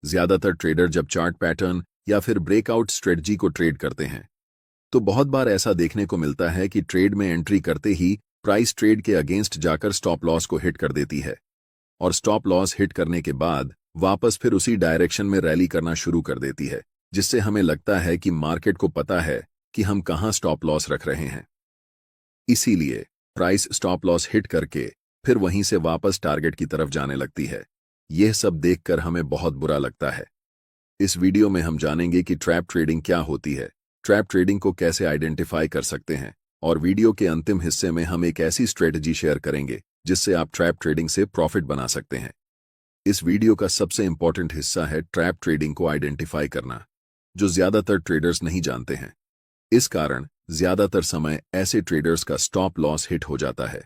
ज्यादातर ट्रेडर जब chart pattern या फिर ब्रेकआउट स्ट्रेटजी को ट्रेड करते हैं तो बहुत बार ऐसा देखने को मिलता है कि ट्रेड में एंट्री करते ही प्राइस ट्रेड के अगेंस्ट जाकर स्टॉप लॉस को हिट कर देती है और स्टॉप लॉस हिट करने के बाद वापस फिर उसी डायरेक्शन में रैली करना शुरू कर देती है, जिससे हमें लगता है कि मार्केट को पता है कि हम कहां स्टॉप लॉस रख रहे हैं। इसीलिए प्राइस स्टॉप लॉस हिट करके फिर वहीं से वापस टारगेट की तरफ जाने लगती है। यह सब देखकर हमें बहुत बुरा लगता है। इस वीडियो में हम जानेंगे कि ट्रैप ट्रेडिंग क्या होती है, ट्रैप ट्रेडिंग को कैसे आइडेंटिफाई कर सकते हैं और वीडियो के अंतिम हिस्से में हम एक ऐसी स्ट्रेटजी शेयर करेंगे जिससे आप ट्रैप ट्रेडिंग से प्रॉफिट बना सकते हैं। इस वीडियो का सबसे इंपॉर्टेंट हिस्सा है ट्रैप ट्रेडिंग को आइडेंटिफाई करना, जो ज्यादातर ट्रेडर्स नहीं जानते हैं। इस कारण ज्यादातर समय ऐसे ट्रेडर्स का स्टॉप लॉस हिट हो जाता है।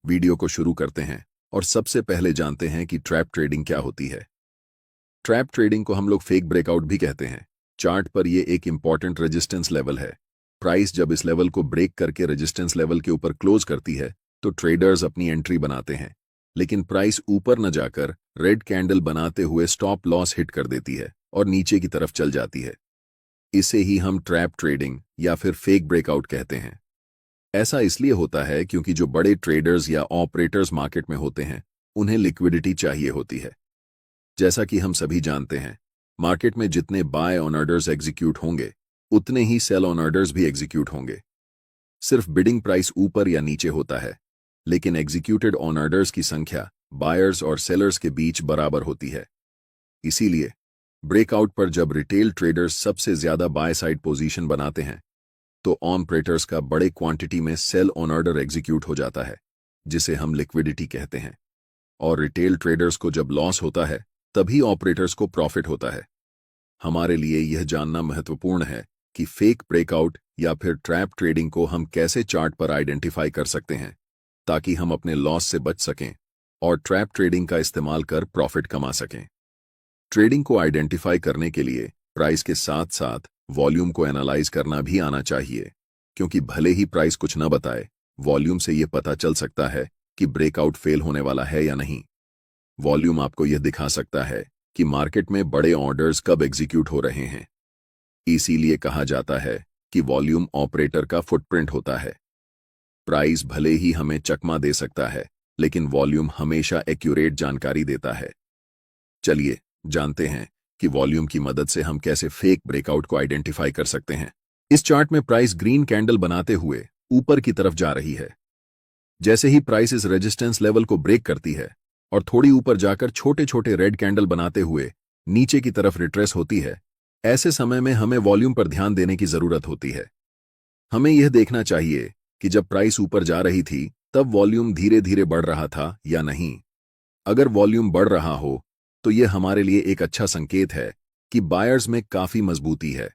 वीडियो को शुरू करते हैं और सबसे पहले जानते हैं कि ट्रैप ट्रेडिंग क्या होती है। ट्रैप ट्रेडिंग को हम लोग फेक ब्रेकआउट भी कहते हैं। चार्ट पर यह एक इंपॉर्टेंट रेजिस्टेंस लेवल है। प्राइस जब इस लेवल को ब्रेक करके रेजिस्टेंस लेवल के ऊपर क्लोज करती है तो ट्रेडर्स अपनी एंट्री बनाते हैं, लेकिन प्राइस ऊपर न जाकर रेड कैंडल बनाते हुए स्टॉप लॉस हिट कर देती है और नीचे की तरफ चल जाती है। इसे ही हम ट्रैप ट्रेडिंग या फिर फेक ब्रेकआउट कहते हैं। ऐसा इसलिए होता है क्योंकि जो बड़े ट्रेडर्स या ऑपरेटर्स मार्केट में होते हैं उन्हें लिक्विडिटी चाहिए होती है। जैसा कि हम सभी जानते हैं, मार्केट में जितने बाय ऑन ऑर्डर्स एग्जीक्यूट होंगे उतने ही सेल ऑन ऑर्डर्स भी एग्जीक्यूट होंगे। सिर्फ बिडिंग प्राइस ऊपर या नीचे होता है, लेकिन एग्जीक्यूटेड ऑन ऑर्डर्स की संख्या बायर्स और सेलर्स के बीच बराबर होती है। इसीलिए ब्रेकआउट पर जब रिटेल ट्रेडर्स सबसे ज्यादा बाय साइड पोजीशन बनाते हैं तो ऑपरेटर्स का बड़े क्वांटिटी में सेल ऑन ऑर्डर एग्जीक्यूट हो जाता है, जिसे हम लिक्विडिटी कहते हैं। और रिटेल ट्रेडर्स को जब लॉस होता है तभी ऑपरेटर्स को प्रॉफिट होता है। हमारे लिए यह जानना महत्वपूर्ण है कि फेक ब्रेकआउट या फिर ट्रैप ट्रेडिंग को हम कैसे चार्ट पर आइडेंटिफाई कर सकते हैं ताकि हम अपने लॉस से बच सकें और ट्रैप ट्रेडिंग का इस्तेमाल कर प्रॉफिट कमा सकें। ट्रेडिंग को आइडेंटिफाई करने के लिए प्राइस के साथ साथ वॉल्यूम को एनालाइज करना भी आना चाहिए, क्योंकि भले ही प्राइस कुछ न बताए, वॉल्यूम से यह पता चल सकता है कि ब्रेकआउट फेल होने वाला है या नहीं। वॉल्यूम आपको यह दिखा सकता है कि मार्केट में बड़े ऑर्डर्स कब एग्जीक्यूट हो रहे हैं। इसीलिए कहा जाता है कि वॉल्यूम ऑपरेटर का फुटप्रिंट होता है। प्राइस भले ही हमें चकमा दे सकता है, लेकिन वॉल्यूम हमेशा एक्यूरेट जानकारी देता है। चलिए जानते हैं कि वॉल्यूम की मदद से हम कैसे फेक ब्रेकआउट को आइडेंटिफाई कर सकते हैं। इस चार्ट में प्राइस ग्रीन कैंडल बनाते हुए ऊपर की तरफ जा रही है। जैसे ही प्राइस इस रेजिस्टेंस लेवल को ब्रेक करती है और थोड़ी ऊपर जाकर छोटे छोटे रेड कैंडल बनाते हुए नीचे की तरफ रिट्रेस होती है, ऐसे समय में हमें वॉल्यूम पर ध्यान देने की जरूरत होती है। हमें यह देखना चाहिए कि जब प्राइस ऊपर जा रही थी तब वॉल्यूम धीरे धीरे बढ़ रहा था या नहीं। अगर वॉल्यूम बढ़ रहा हो तो यह हमारे लिए एक अच्छा संकेत है कि बायर्स में काफी मजबूती है।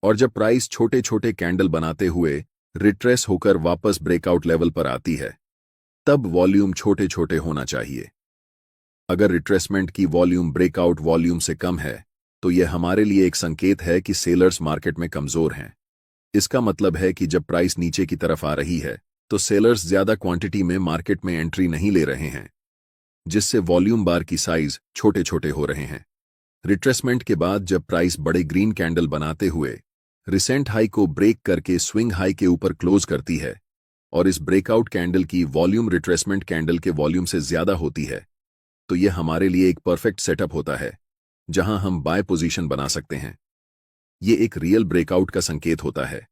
और जब प्राइस छोटे छोटे कैंडल बनाते हुए रिट्रेस होकर वापस ब्रेकआउट लेवल पर आती है तब वॉल्यूम छोटे छोटे होना चाहिए। अगर रिट्रेसमेंट की वॉल्यूम ब्रेकआउट वॉल्यूम से कम है तो यह हमारे लिए एक संकेत है कि सेलर्स मार्केट में कमजोर हैं। इसका मतलब है कि जब प्राइस नीचे की तरफ आ रही है तो सेलर्स ज्यादा क्वांटिटी में मार्केट में एंट्री नहीं ले रहे हैं, जिससे वॉल्यूम बार की साइज छोटे छोटे हो रहे हैं। रिट्रेसमेंट के बाद जब प्राइस बड़े ग्रीन कैंडल बनाते हुए रिसेंट हाई को ब्रेक करके स्विंग हाई के ऊपर क्लोज करती है और इस ब्रेकआउट कैंडल की वॉल्यूम रिट्रेसमेंट कैंडल के वॉल्यूम से ज्यादा होती है, तो यह हमारे लिए एक परफेक्ट सेटअप होता है जहां हम बाय पोजीशन बना सकते हैं। यह एक रियल ब्रेकआउट का संकेत होता है।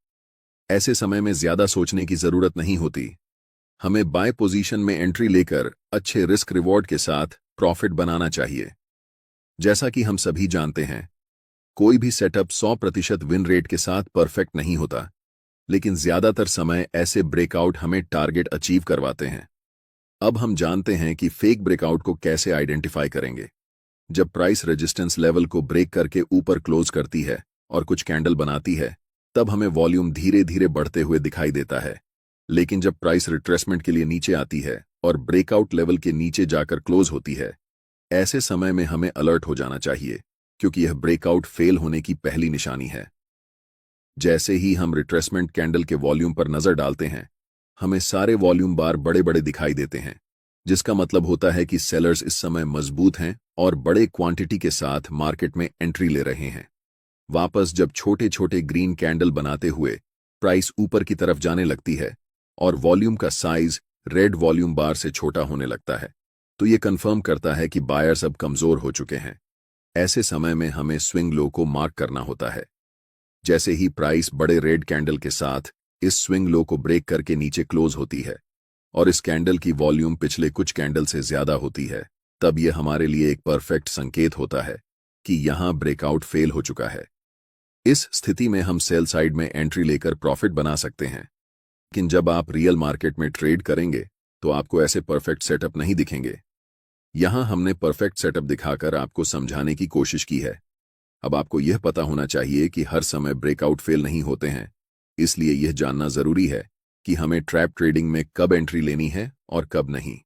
ऐसे समय में ज्यादा सोचने की जरूरत नहीं होती। हमें बाय पोजीशन में एंट्री लेकर अच्छे रिस्क रिवॉर्ड के साथ प्रॉफिट बनाना चाहिए। जैसा कि हम सभी जानते हैं, कोई भी सेटअप 100% विन रेट के साथ परफेक्ट नहीं होता, लेकिन ज्यादातर समय ऐसे ब्रेकआउट हमें टारगेट अचीव करवाते हैं। अब हम जानते हैं कि फेक ब्रेकआउट को कैसे आइडेंटिफाई करेंगे। जब प्राइस रेजिस्टेंस लेवल को ब्रेक करके ऊपर क्लोज करती है और कुछ कैंडल बनाती है तब हमें वॉल्यूम धीरे धीरे बढ़ते हुए दिखाई देता है, लेकिन जब प्राइस रिट्रेसमेंट के लिए नीचे आती है और ब्रेकआउट लेवल के नीचे जाकर क्लोज होती है, ऐसे समय में हमें अलर्ट हो जाना चाहिए, क्योंकि यह ब्रेकआउट फेल होने की पहली निशानी है। जैसे ही हम रिट्रेसमेंट कैंडल के वॉल्यूम पर नजर डालते हैं, हमें सारे वॉल्यूम बार बड़े बड़े दिखाई देते हैं। जिसका मतलब होता है कि सेलर्स इस समय मजबूत हैं और बड़े क्वांटिटी के साथ मार्केट में एंट्री ले रहे हैं। वापस जब छोटे छोटे ग्रीन कैंडल बनाते हुए प्राइस ऊपर की तरफ जाने लगती है और वॉल्यूम का साइज रेड वॉल्यूम बार से छोटा होने लगता है, तो ये कंफर्म करता है कि बायर्स अब कमजोर हो चुके हैं। ऐसे समय में हमें स्विंग लो को मार्क करना होता है। जैसे ही प्राइस बड़े रेड कैंडल के साथ इस स्विंग लो को ब्रेक करके नीचे क्लोज होती है और इस कैंडल की वॉल्यूम पिछले कुछ कैंडल से ज्यादा होती है, तब यह हमारे लिए एक परफेक्ट संकेत होता है कि यहां ब्रेकआउट फेल हो चुका है। इस स्थिति में हम सेल साइड में एंट्री लेकर प्रॉफिट बना सकते हैं। लेकिन जब आप रियल मार्केट में ट्रेड करेंगे तो आपको ऐसे परफेक्ट सेटअप नहीं दिखेंगे। यहां हमने परफेक्ट सेटअप दिखाकर आपको समझाने की कोशिश की है। अब आपको यह पता होना चाहिए कि हर समय ब्रेकआउट फेल नहीं होते हैं, इसलिए यह जानना जरूरी है कि हमें ट्रैप ट्रेडिंग में कब एंट्री लेनी है और कब नहीं।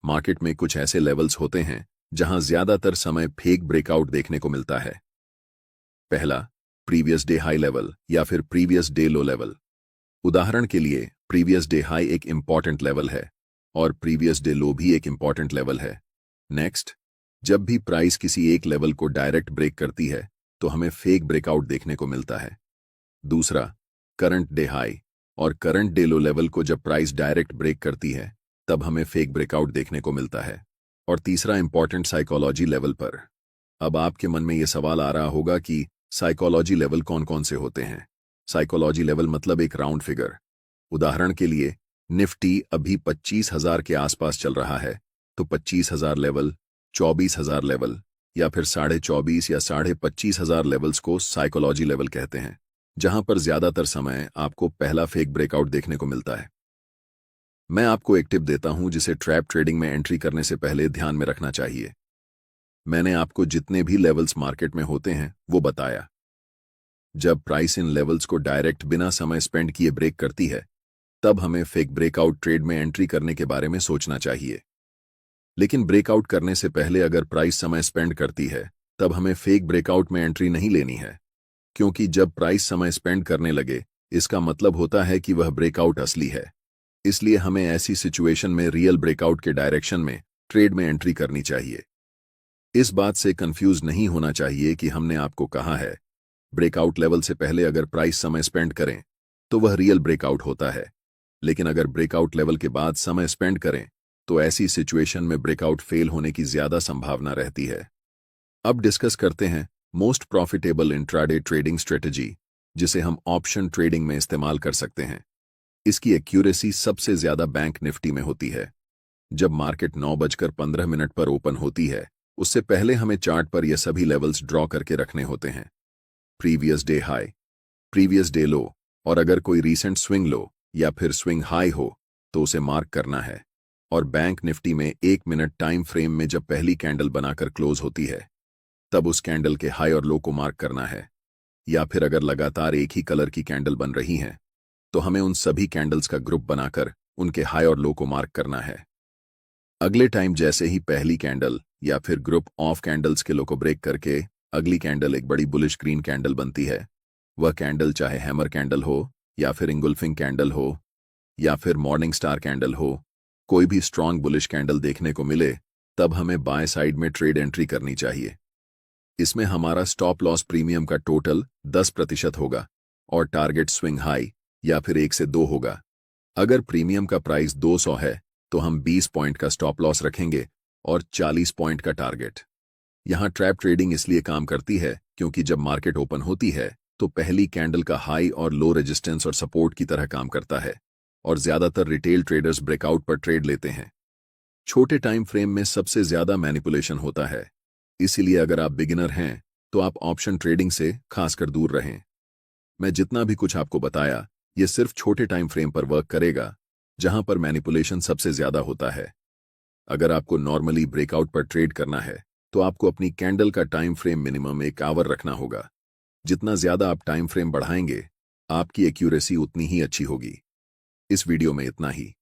मार्केट में कुछ ऐसे लेवल्स होते हैं जहां ज्यादातर समय फेक ब्रेकआउट देखने को मिलता है। पहला, प्रीवियस डे हाई लेवल या फिर प्रीवियस डे लो लेवल। उदाहरण के लिए प्रीवियस डे हाई एक इंपॉर्टेंट लेवल है और प्रीवियस डे लो भी एक इंपॉर्टेंट लेवल है। नेक्स्ट, जब भी प्राइस किसी एक लेवल को डायरेक्ट ब्रेक करती है तो हमें फेक ब्रेकआउट देखने को मिलता है। दूसरा, करंट डे हाई और करंट डे लो लेवल को जब प्राइस डायरेक्ट ब्रेक करती है तब हमें फेक ब्रेकआउट देखने को मिलता है। और तीसरा, इंपॉर्टेंट साइकोलॉजी लेवल पर। अब आपके मन में यह सवाल आ रहा होगा कि साइकोलॉजी लेवल कौन कौन से होते हैं। साइकोलॉजी लेवल मतलब एक राउंड फिगर। उदाहरण के लिए निफ्टी अभी 25,000 के आसपास चल रहा है, तो 25,000 लेवल, 24,000 लेवल या फिर 24,500 या 25,500 लेवल्स को साइकोलॉजी लेवल कहते हैं, जहां पर ज्यादातर समय आपको पहला फेक ब्रेकआउट देखने को मिलता है। मैं आपको एक टिप देता हूं जिसे ट्रैप ट्रेडिंग में एंट्री करने से पहले ध्यान में रखना चाहिए। मैंने आपको जितने भी लेवल्स मार्केट में होते हैं वो बताया। जब प्राइस इन लेवल्स को डायरेक्ट बिना समय स्पेंड किए ब्रेक करती है तब हमें फेक ब्रेकआउट ट्रेड में एंट्री करने के बारे में सोचना चाहिए। लेकिन ब्रेकआउट करने से पहले अगर प्राइस समय स्पेंड करती है तब हमें फेक ब्रेकआउट में एंट्री नहीं लेनी है, क्योंकि जब प्राइस समय स्पेंड करने लगे इसका मतलब होता है कि वह ब्रेकआउट असली है। इसलिए हमें ऐसी सिचुएशन में रियल ब्रेकआउट के डायरेक्शन में ट्रेड में एंट्री करनी चाहिए। इस बात से कंफ्यूज नहीं होना चाहिए कि हमने आपको कहा है ब्रेकआउट लेवल से पहले अगर प्राइस समय स्पेंड करें तो वह रियल ब्रेकआउट होता है, लेकिन अगर ब्रेकआउट लेवल के बाद समय स्पेंड करें तो ऐसी सिचुएशन में ब्रेकआउट फेल होने की ज्यादा संभावना रहती है। अब डिस्कस करते हैं most profitable intraday trading strategy, जिसे हम ऑप्शन ट्रेडिंग में इस्तेमाल कर सकते हैं। इसकी एक्यूरेसी सबसे ज्यादा बैंक निफ्टी में होती है। जब मार्केट 9:15 पर ओपन होती है उससे पहले हमें चार्ट पर यह सभी लेवल्स ड्रॉ करके रखने होते हैं। Previous day high, previous day लो और अगर कोई रीसेंट स्विंग लो या फिर स्विंग हाई हो तो उसे मार्क करना है। और बैंक निफ्टी में 1 मिनट टाइम फ्रेम में जब पहली कैंडल बनाकर क्लोज होती है तब उस कैंडल के हाई और लो को मार्क करना है। या फिर अगर लगातार एक ही कलर की कैंडल बन रही हैं तो हमें उन सभी कैंडल्स का ग्रुप बनाकर उनके हाई और लो को मार्क करना है। अगले टाइम जैसे ही पहली कैंडल या फिर ग्रुप ऑफ कैंडल्स के लो को ब्रेक करके अगली कैंडल एक बड़ी बुलिश ग्रीन कैंडल बनती है, वह कैंडल चाहे हैमर कैंडल हो या फिर इंगुल्फिंग कैंडल हो या फिर मॉर्निंग स्टार कैंडल हो, कोई भी स्ट्रॉन्ग बुलिश कैंडल देखने को मिले तब हमें बाय साइड में ट्रेड एंट्री करनी चाहिए। इसमें हमारा स्टॉप लॉस प्रीमियम का टोटल 10% होगा और टारगेट स्विंग हाई या फिर 1 से 2 होगा। अगर प्रीमियम का प्राइस 200 है तो हम 20 पॉइंट का स्टॉप लॉस रखेंगे और 40 पॉइंट का टारगेट। यहां ट्रैप ट्रेडिंग इसलिए काम करती है क्योंकि जब मार्केट ओपन होती है तो पहली कैंडल का हाई और लो रेजिस्टेंस और सपोर्ट की तरह काम करता है और ज्यादातर रिटेल ट्रेडर्स ब्रेकआउट पर ट्रेड लेते हैं। छोटे टाइम फ्रेम में सबसे ज्यादा मैनिपुलेशन होता है, इसीलिए अगर आप बिगिनर हैं तो आप ऑप्शन ट्रेडिंग से खासकर दूर रहें। मैं जितना भी कुछ आपको बताया ये सिर्फ छोटे टाइम फ्रेम पर वर्क करेगा जहां पर मैनिपुलेशन सबसे ज्यादा होता है। अगर आपको नॉर्मली ब्रेकआउट पर ट्रेड करना है तो आपको अपनी कैंडल का टाइम फ्रेम मिनिमम 1 आवर रखना होगा। जितना ज्यादा आप टाइम फ्रेम बढ़ाएंगे आपकी एक्यूरेसी उतनी ही अच्छी होगी। इस वीडियो में इतना ही।